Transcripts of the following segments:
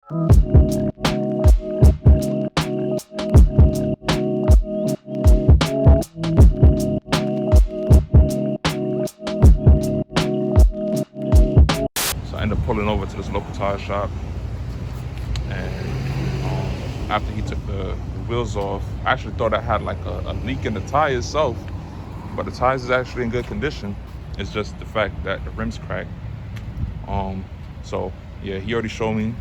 So I ended up pulling over to this local tire shop, and after he took the wheels off, I actually thought I had like a leak in the tire itself, but the tires is actually in good condition. It's just the fact that the rim's cracked. So yeah, he already showed me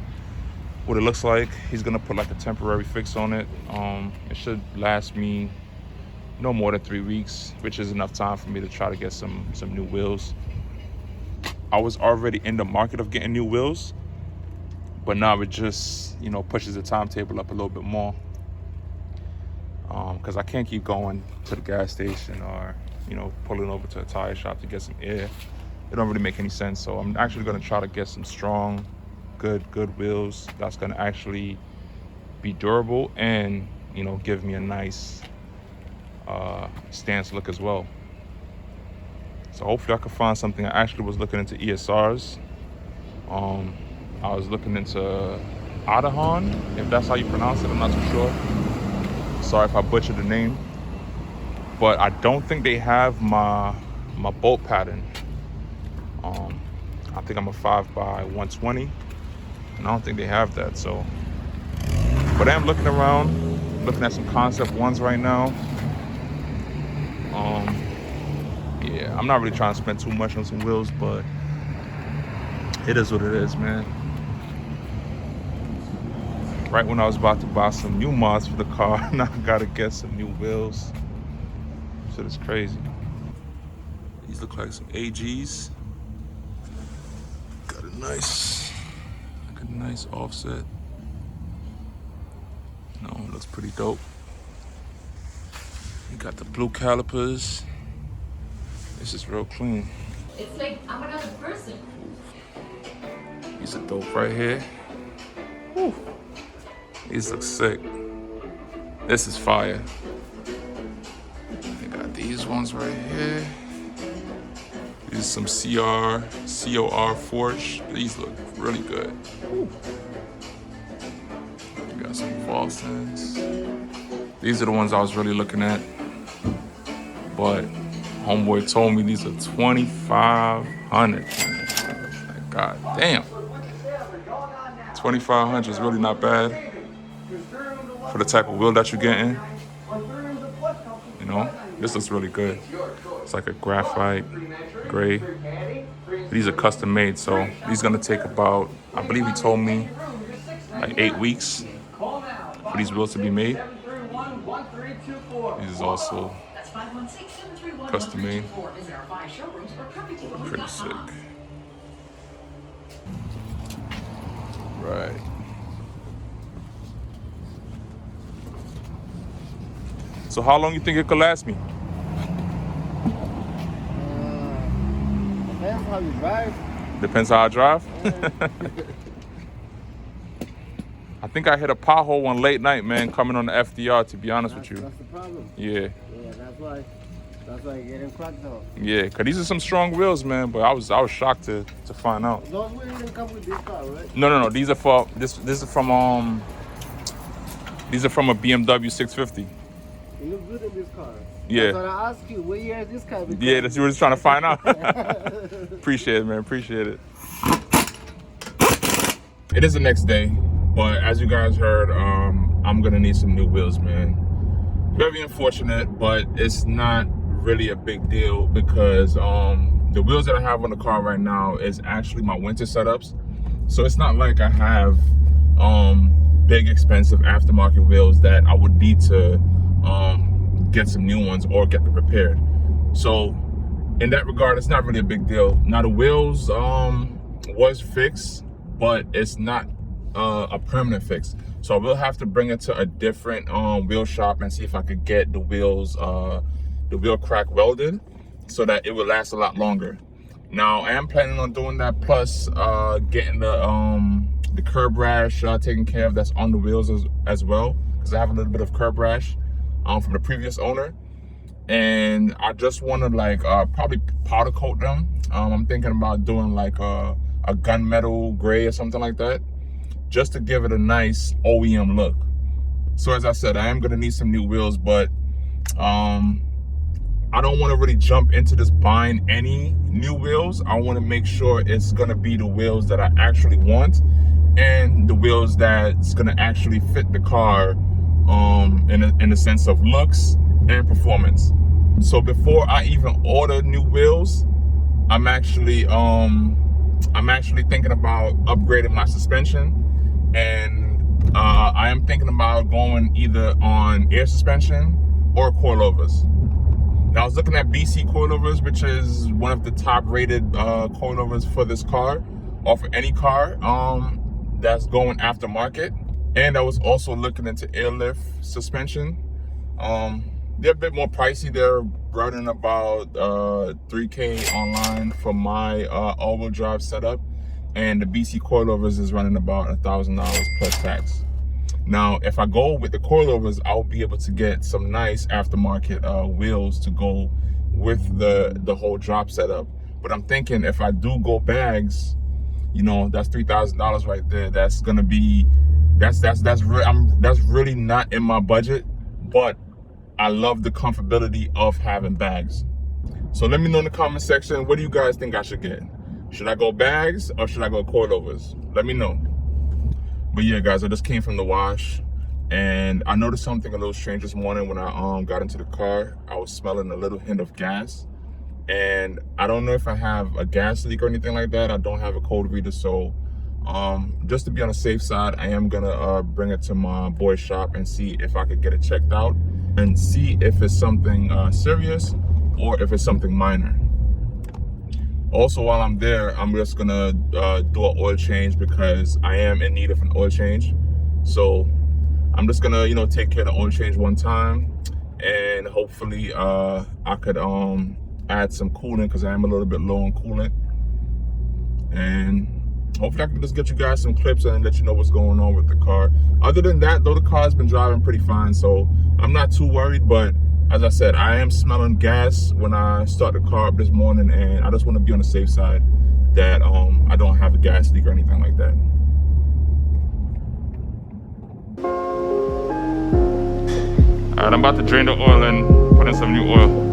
what it looks like. He's gonna put like a temporary fix on it. It should last me no more than 3 weeks, which is enough time for me to try to get some new wheels. I was already in the market of getting new wheels, but now it just, you know, pushes the timetable up a little bit more, because I can't keep going to the gas station or, you know, pulling over to a tire shop to get some air. It don't really make any sense. So I'm actually going to try to get some strong, good wheels that's going to actually be durable and, you know, give me a nice stance look as well. So hopefully I can find something. I actually was looking into ESRs. I was looking into Adahan, if that's how you pronounce it. I'm not too sure. Sorry if I butchered the name. But I don't think they have my bolt pattern. I think I'm a 5x120, and I don't think they have that. So, but I am looking around, looking at some concept ones right now. Yeah, I'm not really trying to spend too much on some wheels, but it is what it is, man. Right when I was about to buy some new mods for the car, now I gotta get some new wheels. Shit is crazy. These look like some AGs. Got a nice offset. No, it looks pretty dope. You got the blue calipers. This is real clean. It's like I'm another person. These are dope right here. Woo. These look sick. This is fire. They got these ones right here. These are some COR forged. These look really good. Woo. We got some Falstons. These are the ones I was really looking at, but homeboy told me these are 2,500. Like, God damn. 2,500 is really not bad for the type of wheel that you're getting. You know, this looks really good. It's like a graphite gray. These are custom made, so these are gonna take about, I believe he told me, like 8 weeks for these wheels to be made. This is also custom made. Pretty sick. Right. So how long you think it could last me? Depends how you drive. Depends how I drive. I think I hit a pothole one late night, man, coming on the FDR, to be honest with you. That's the problem. Yeah. Yeah, that's why you're getting cracked off. Yeah, because these are some strong wheels, man, but I was shocked to find out. Those wheels didn't come with this car, right? No. These are for this is from a BMW 650. You look good in this car. Yeah. That's what I asked you. What year is this car? Yeah, that's what we're just trying to find out. Appreciate it, man. Appreciate it. It is the next day, but as you guys heard, I'm gonna need some new wheels, man. Very unfortunate, but it's not really a big deal because the wheels that I have on the car right now is actually my winter setups. So it's not like I have big expensive aftermarket wheels that I would need to get some new ones or get them repaired. So in that regard, it's not really a big deal. Now the wheels was fixed, but it's not a permanent fix. So I will have to bring it to a different wheel shop and see if I could get the wheels, the wheel crack welded so that it will last a lot longer. Now I am planning on doing that, plus getting the curb rash taken care of that's on the wheels as well, because I have a little bit of curb rash from the previous owner, and I just want to like probably powder coat them. I'm thinking about doing like a gunmetal gray or something like that, just to give it a nice OEM look. So as I said, I am gonna need some new wheels, but I don't want to really jump into this buying any new wheels. I want to make sure it's going to be the wheels that I actually want and the wheels that's going to actually fit the car in the sense of looks and performance. So before I even order new wheels, I'm actually thinking about upgrading my suspension, and I am thinking about going either on air suspension or coilovers. Now, I was looking at BC coilovers, which is one of the top rated coilovers for this car, or for any car that's going aftermarket. And I was also looking into airlift suspension. They're a bit more pricey. They're running about $3K online for my all-wheel drive setup, and the BC coilovers is running about $1,000 plus tax. Now, if I go with the coilovers, I'll be able to get some nice aftermarket wheels to go with the whole drop setup. But I'm thinking if I do go bags, you know, that's $3,000 right there. That's gonna be that's really not in my budget. But I love the comfortability of having bags. So let me know in the comment section, what do you guys think I should get? Should I go bags or should I go coilovers? Let me know. But yeah, guys, I just came from the wash, and I noticed something a little strange this morning when I got into the car. I was smelling a little hint of gas, and I don't know if I have a gas leak or anything like that. I don't have a code reader, so just to be on the safe side, I am gonna bring it to my boy's shop and see if I could get it checked out and see if it's something serious or if it's something minor. Also, while I'm there, I'm just gonna do an oil change because I am in need of an oil change. So I'm just gonna, you know, take care of the oil change one time, and hopefully I could add some coolant because I am a little bit low on coolant. And hopefully I can just get you guys some clips and let you know what's going on with the car. Other than that, though, the car's been driving pretty fine, so I'm not too worried. But as I said, I am smelling gas when I start the car up this morning, and I just want to be on the safe side that I don't have a gas leak or anything like that. All right, I'm about to drain the oil and put in some new oil.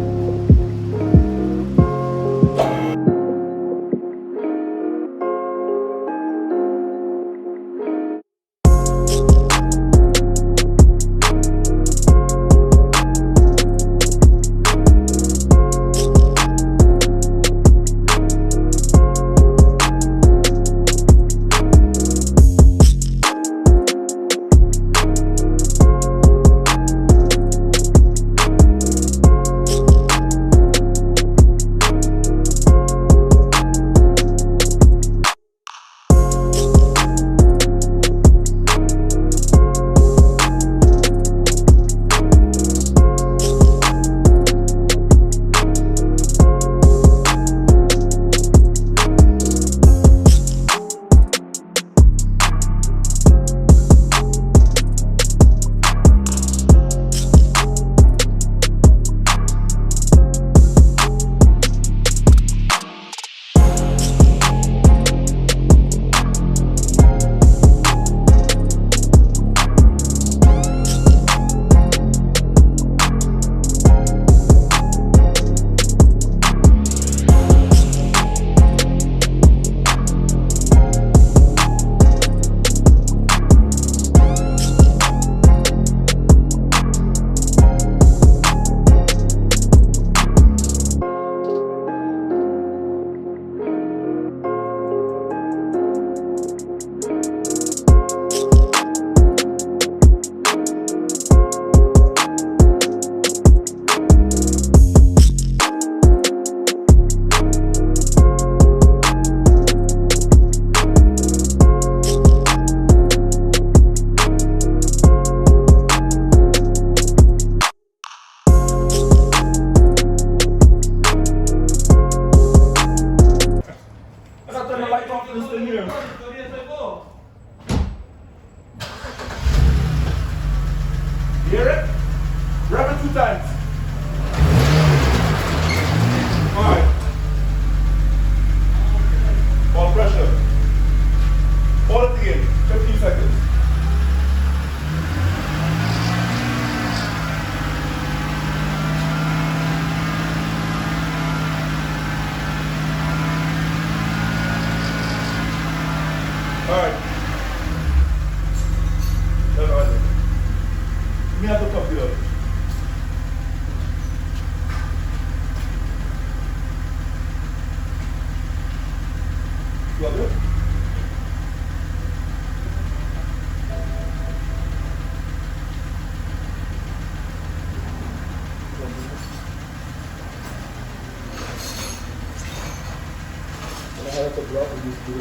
No.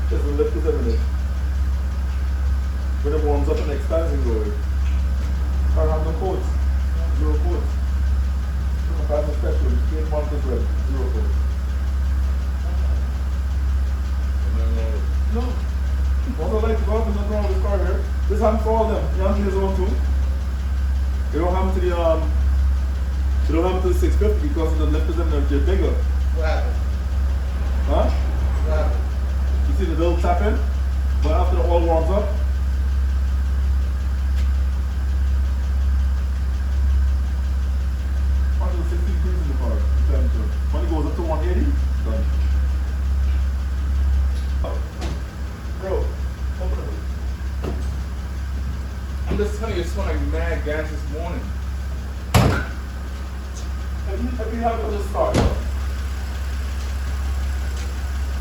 Just a lift is everything. When it warms up and expands and goes. I have no codes. Zero codes. That's a special. 8 months as well. 0 codes. No. Once I like to go up and nothing wrong with this car here. This happened for all of them. It happened to his own too. It don't happen to the it don't happen to the 650 because the lift is in there, they're bigger. What happened? Huh? What happened? You see the little tap in? But after the oil warms up, onto the 60 degrees in the car. When it goes up to 180, done. Bro, open it. I'm just telling you, it smelled like mad gas this morning. Have you had this car?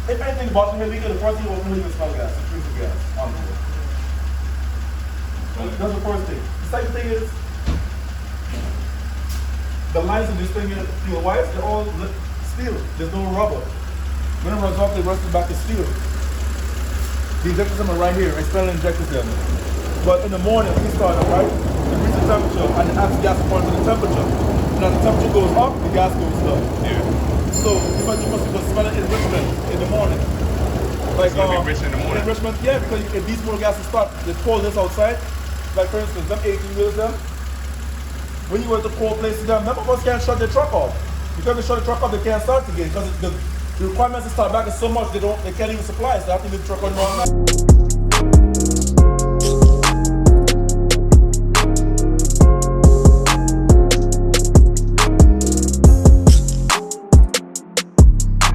If anything bottom here leaking, the first thing will really smell gas, increase of gas on the road. That's the first thing. The second thing is the lines of this thing here, fuel wires, they're all steel. There's no rubber. When it runs off, they rust it back to steel. The injectors are right here, external injectors there. But in the morning, we start up, right? Increase the temperature and it adds gas according to the temperature. And as the temperature goes up, the gas goes down. Yeah. So you must smell it in Richmond in the morning. Like Rich in the morning. in Richmond, yeah, because if these motor gases start, they pull this outside. Like for instance, them 18 wheels them. When you go to cold places, them none of us can't shut their truck off. Because they shut the truck off, they can't start again. Because the requirements to start back is so much they can't even supply. So they have to leave the truck on long.